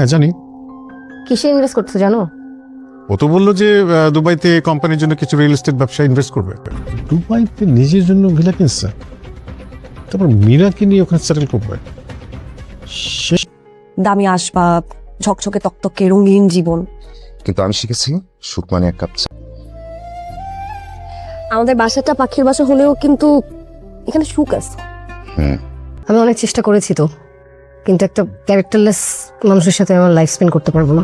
হ্যাঁ জানি। কিসে ইনভেস্ট করতে জানো? ও তো বললো যে দুবাইতে কোম্পানির জন্য কিছু রিয়েল এস্টেট ব্যবসা ইনভেস্ট করবে। দুবাইতে নিজের জন্য ভিলা কিনছে, তারপর মীরাকে নিয়ে ওখানে সেটেল করবে। দামি আসবাব, ঝকঝকে তকতকে রঙিন জীবন। কিন্তু আমি শিখেছি সুখ মানে এক কাপ চা। আমাদের বাসাটা পাখির বাসা হলেও কিন্তু এখানে সুখ আছে। হুম। আমি অনেক চেষ্টা করেছি তো, কিন্তু একটা ক্যারেক্টারলেস মানুষের সাথে আমার লাইফ স্পেন্ড করতে পারবো না।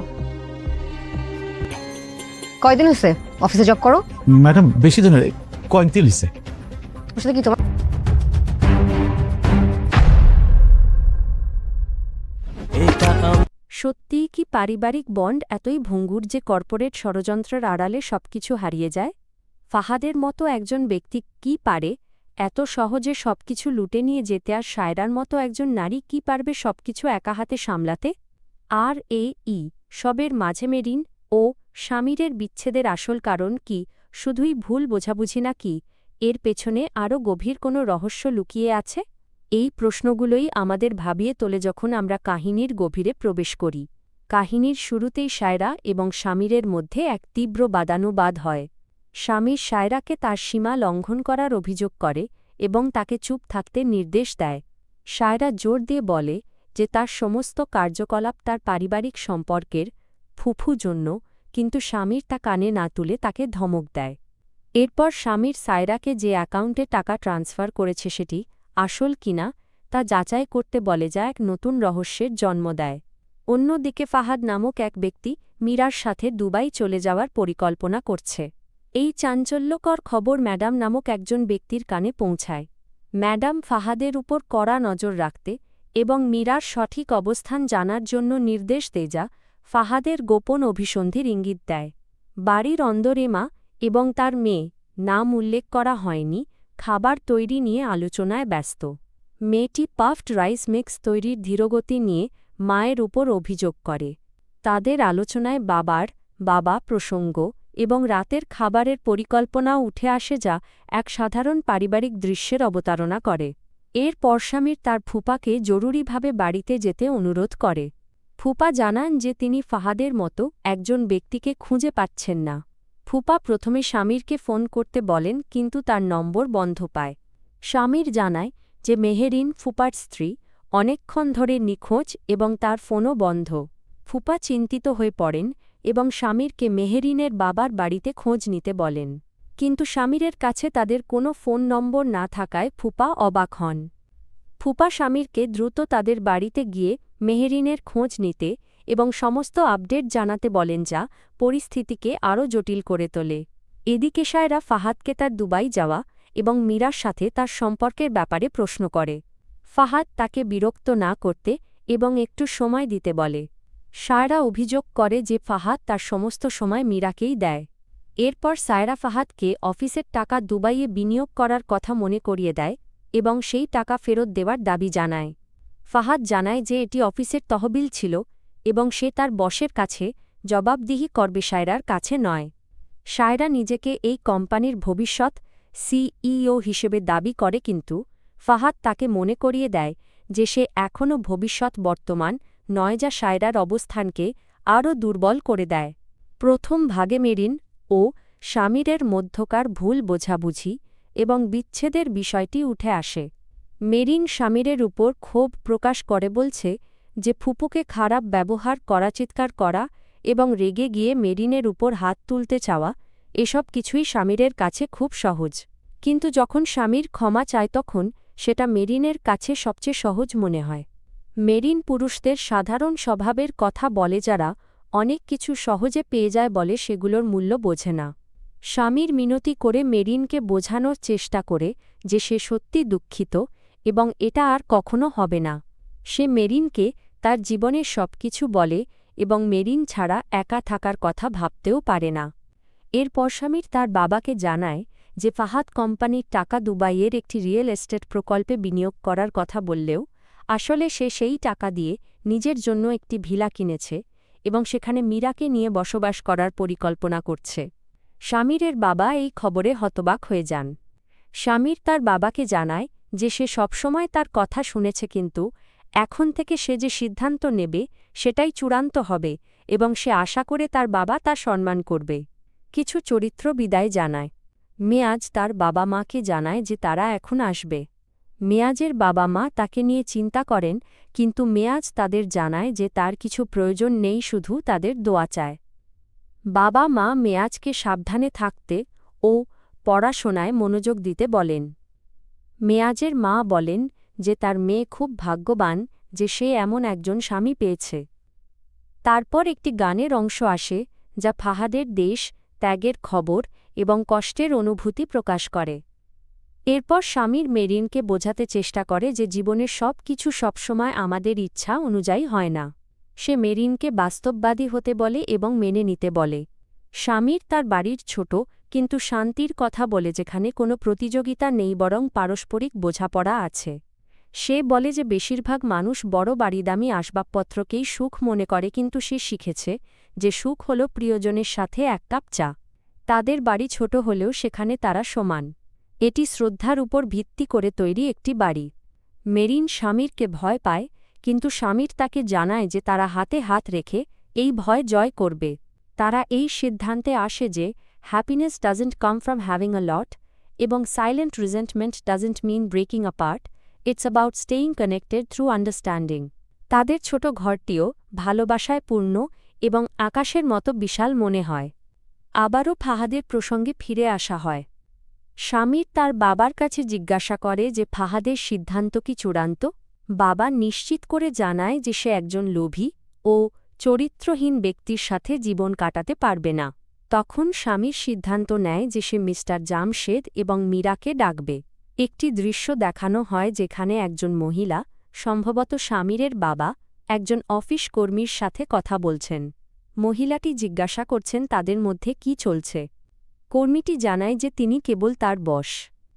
কয়দিন হয়েছে অফিসে জব করো? ম্যাডাম বেশি দিন কয়েকদিন লিখছে। ওর সাথে কি তোমার সত্যিই কি পারিবারিক বন্ড এতই ভঙ্গুর যে কর্পোরেট ষড়যন্ত্রের আড়ালে সবকিছু হারিয়ে যায়? ফাহাদের মতো একজন ব্যক্তি কি পারে এত সহজে সবকিছু লুটে নিয়ে যেতে, আর শায়রার মতো একজন নারী কি পারবে সবকিছু একা হাতে সামলাতে? আর সবের মাঝে মেরিন ও স্বামীরের বিচ্ছেদের আসল কারণ কি শুধুই ভুল বোঝাবুঝি নাকি এর পেছনে আরও গভীর কোনো রহস্য লুকিয়ে আছে? এই প্রশ্নগুলোই আমাদের ভাবিয়ে তোলে যখন আমরা কাহিনীর গভীরে প্রবেশ করি। কাহিনীর শুরুতেই শায়রা এবং স্বামীরের মধ্যে এক তীব্র বাদানুবাদ হয়। স্বামীর শায়রাকে তার সীমা লঙ্ঘন করার অভিযোগ করে এবং তাকে চুপ থাকতে নির্দেশ দেয়। শায়রা জোর দিয়ে বলে যে তার সমস্ত কার্যকলাপ তার পারিবারিক সম্পর্কের ফুফু জন্য, কিন্তু স্বামীর তা কানে না তুলে তাকে ধমক দেয়। এরপর স্বামীর সায়রাকে যে অ্যাকাউন্টে টাকা ট্রান্সফার করেছে সেটি আসল কিনা তা যাচাই করতে বলে, যা এক নতুন রহস্যের জন্ম দেয়। অন্যদিকে ফাহাদ নামক এক ব্যক্তি মীরার সাথে দুবাই চলে যাওয়ার পরিকল্পনা করছে। এই চাঞ্চল্যকর খবর ম্যাডাম নামক একজন ব্যক্তির কানে পৌঁছায়। ম্যাডাম ফাহাদের উপর কড়া নজর রাখতে এবং মীরার সঠিক অবস্থান জানার জন্য নির্দেশ দেয়, যা ফাহাদের গোপন অভিসন্ধির ইঙ্গিত দেয়। বাড়ির অন্দরেমা এবং তার মেয়ে, নাম উল্লেখ করা হয়নি, খাবার তৈরি নিয়ে আলোচনায় ব্যস্ত। মেয়েটি পাফড রাইস মিক্স তৈরির ধীরগতি নিয়ে মায়ের উপর অভিযোগ করে। তাদের আলোচনায় বাবা প্রসঙ্গ এবং রাতের খাবারের পরিকল্পনাও উঠে আসে, যা এক সাধারণ পারিবারিক দৃশ্যের অবতারণা করে। এরপর স্বামীর তার ফুপাকে জরুরিভাবে বাড়িতে যেতে অনুরোধ করে। ফুপা জানান যে তিনি ফাহাদের মতো একজন ব্যক্তিকে খুঁজে পাচ্ছেন না। ফুপা প্রথমে স্বামীরকে ফোন করতে বলেন, কিন্তু তার নম্বর বন্ধ পায়। স্বামীর জানায় যে মেহেরিন, ফুপার স্ত্রী, অনেকক্ষণ ধরে নিখোঁজ এবং তার ফোনও বন্ধ। ফুপা চিন্তিত হয়ে পড়েন এবং স্বামীরকে মেহেরিনের বাবার বাড়িতে খোঁজ নিতে বলেন, কিন্তু স্বামীরের কাছে তাদের কোনো ফোন নম্বর না থাকায় ফুপা অবাক হন। ফুপা স্বামীরকে দ্রুত তাদের বাড়িতে গিয়ে মেহেরিনের খোঁজ নিতে এবং সমস্ত আপডেট জানাতে বলেন, যা পরিস্থিতিকে আরও জটিল করে তোলে। এদিকে শায়রা ফাহাদকে তার দুবাই যাওয়া এবং মীরার সাথে তার সম্পর্কের ব্যাপারে প্রশ্ন করে। ফাহাদ তাকে বিরক্ত না করতে এবং একটু সময় দিতে বলে। শায়রা অভিযোগ করে যে ফাহাদ তার সমস্ত সময় মীরাকেই দেয়। এরপর শায়রা ফাহাদকে অফিসের টাকা দুবাইয়ে বিনিয়োগ করার কথা মনে করিয়ে দেয় এবং সেই টাকা ফেরত দেওয়ার দাবি জানায়। ফাহাদ জানায় যে এটি অফিসের তহবিল ছিল এবং সে তার বসের কাছে জবাবদিহি করবে, শায়রার কাছে নয়। শায়রা নিজেকে এই কোম্পানির ভবিষ্যৎ সিইও হিসেবে দাবি করে, কিন্তু ফাহাদ তাকে মনে করিয়ে দেয় যে সে এখনও ভবিষ্যৎ বর্তমান নয়, যা শায়রার অবস্থানকে আরও দুর্বল করে দেয়। প্রথম ভাগে মেরিন ও স্বামীরের মধ্যকার ভুল বোঝাবুঝি এবং বিচ্ছেদের বিষয়টি উঠে আসে। মেরিন স্বামীরের উপর ক্ষোভ প্রকাশ করে, বলছে যে ফুপুকে খারাপ ব্যবহার করা, চিৎকার করা এবং রেগে গিয়ে মেরিনের উপর হাত তুলতে চাওয়া, এসব কিছুই স্বামীরের কাছে খুব সহজ। কিন্তু যখন স্বামীর ক্ষমা চায় তখন সেটা মেরিনের কাছে সবচেয়ে সহজ মনে হয়। মেরিন পুরুষদের সাধারণ স্বভাবের কথা বলে, যারা অনেক কিছু সহজে পেয়ে যায় বলে সেগুলোর মূল্য বোঝে না। স্বামীর মিনতি করে মেরিনকে বোঝানোর চেষ্টা করে যে সে সত্যি দুঃখিত এবং এটা আর কখনো হবে না। সে মেরিনকে তার জীবনের সবকিছু বলে এবং মেরিন ছাড়া একা থাকার কথা ভাবতেও পারে না। এরপর স্বামীর তার বাবাকে জানায় যে ফাহাদ কোম্পানির টাকা দুবাইয়ের একটি রিয়েল এস্টেট প্রকল্পে বিনিয়োগ করার কথা বললেও আসলে সে সেই টাকা দিয়ে নিজের জন্য একটি ভিলা কিনেছে এবং সেখানে মীরাকে নিয়ে বসবাস করার পরিকল্পনা করছে। স্বামীরের বাবা এই খবরে হতবাক হয়ে যান। স্বামীর তার বাবাকে জানায় যে সে সবসময় তার কথা শুনেছে, কিন্তু এখন থেকে সে যে সিদ্ধান্ত নেবে সেটাই চূড়ান্ত হবে এবং সে আশা করে তার বাবা তার সম্মান করবে। কিছু চরিত্র বিদায় জানায়। মেয়াজ তার বাবা মাকে জানায় যে তারা এখন আসবে। মেয়াজের বাবা মা তাকে নিয়ে চিন্তা করেন, কিন্তু মেয়াজ তাদের জানায় যে তার কিছু প্রয়োজন নেই, শুধু তাদের দোয়া চায়। বাবা মা মেয়াজকে সাবধানে থাকতে ও পড়াশোনায় মনোযোগ দিতে বলেন। মেয়াজের মা বলেন যে তার মেয়ে খুব ভাগ্যবান যে সে এমন একজন স্বামী পেয়েছে। তারপর একটি গানের অংশ আসে যা ফাহাদের দেশ ত্যাগের খবর এবং কষ্টের অনুভূতি প্রকাশ করে। এরপর স্বামীর মেরিনকে বোঝাতে চেষ্টা করে যে জীবনের সব কিছু সবসময় আমাদের ইচ্ছা অনুযায়ী হয় না। সে মেরিনকে বাস্তববাদী হতে বলে এবং মেনে নিতে বলে। স্বামীর তার বাড়ির ছোট কিন্তু শান্তির কথা বলে, যেখানে কোনো প্রতিযোগিতা নেই বরং পারস্পরিক বোঝাপড়া আছে। সে বলে যে বেশিরভাগ মানুষ বড় বাড়িদামি আসবাবপত্রকেই সুখ মনে করে, কিন্তু সে শিখেছে যে সুখ হল প্রিয়জনের সাথে এক কাপ চা। তাদের বাড়ি ছোট হলেও সেখানে তারা সমান। এটি শ্রদ্ধার উপর ভিত্তি করে তৈরি একটি বাড়ি। মেরিন স্বামীরকে ভয় পায়, কিন্তু স্বামীর তাকে জানায় যে তারা হাতে হাত রেখে এই ভয় জয় করবে। তারা এই সিদ্ধান্তে আসে যে happiness doesn't come from having a lot এবং silent resentment doesn't mean breaking apart, it's about staying connected through understanding. তাদের ছোট ঘরটিও ভালোবাসায় পূর্ণ এবং আকাশের মতো বিশাল মনে হয়। আবারও ফাহাদের প্রসঙ্গে ফিরে আসা হয়। স্বামীর তার বাবার কাছে জিজ্ঞাসা করে যে ফাহাদের সিদ্ধান্ত কি চূড়ান্ত। বাবা নিশ্চিত করে জানায় যে সে একজন লোভী ও চরিত্রহীন ব্যক্তির সাথে জীবন কাটাতে পারবে না। তখন স্বামীর সিদ্ধান্ত নেয় যে সে মিস্টার জামশেদ এবং মীরাকে ডাকবে। একটি দৃশ্য দেখানো হয় যেখানে একজন মহিলা, সম্ভবত স্বামীরের বাবা, একজন অফিস কর্মীর সাথে কথা বলছেন। মহিলাটি জিজ্ঞাসা করছেন তাদের মধ্যে কি চলছে। কর্মীটি জানায় যে তিনি কেবল তার বস।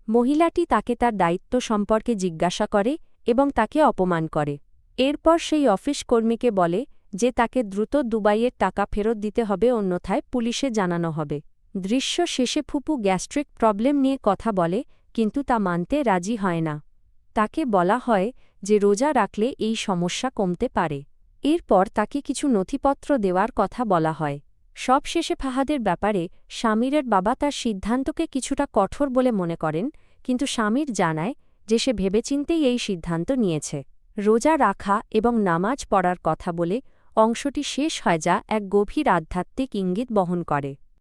মহিলাটি তাকে তার দায়িত্ব সম্পর্কে জিজ্ঞাসা করে এবং তাকে অপমান করে। এরপর সেই অফিস কর্মীকে বলে যে তাকে দ্রুত দুবাইয়ের টাকা ফেরত দিতে হবে, অন্যথায় পুলিশে জানানো হবে। দৃশ্য শেষে ফুপু গ্যাস্ট্রিক প্রবলেম নিয়ে কথা বলে, কিন্তু তা মানতে রাজি হয় না। তাকে বলা হয় যে রোজা রাখলে এই সমস্যা কমতে পারে। এরপর তাকে কিছু নথিপত্র দেওয়ার কথা বলা হয়। সবশেষে ফাহাদের ব্যাপারে স্বামীরের বাবা তার সিদ্ধান্তকে কিছুটা কঠোর বলে মনে করেন, কিন্তু স্বামীর জানায় যে সে ভেবেচিন্তেই এই সিদ্ধান্ত নিয়েছে। রোজা রাখা এবং নামাজ পড়ার কথা বলে অংশটি শেষ হয়, যা এক গভীর আধ্যাত্মিক ইঙ্গিত বহন করে।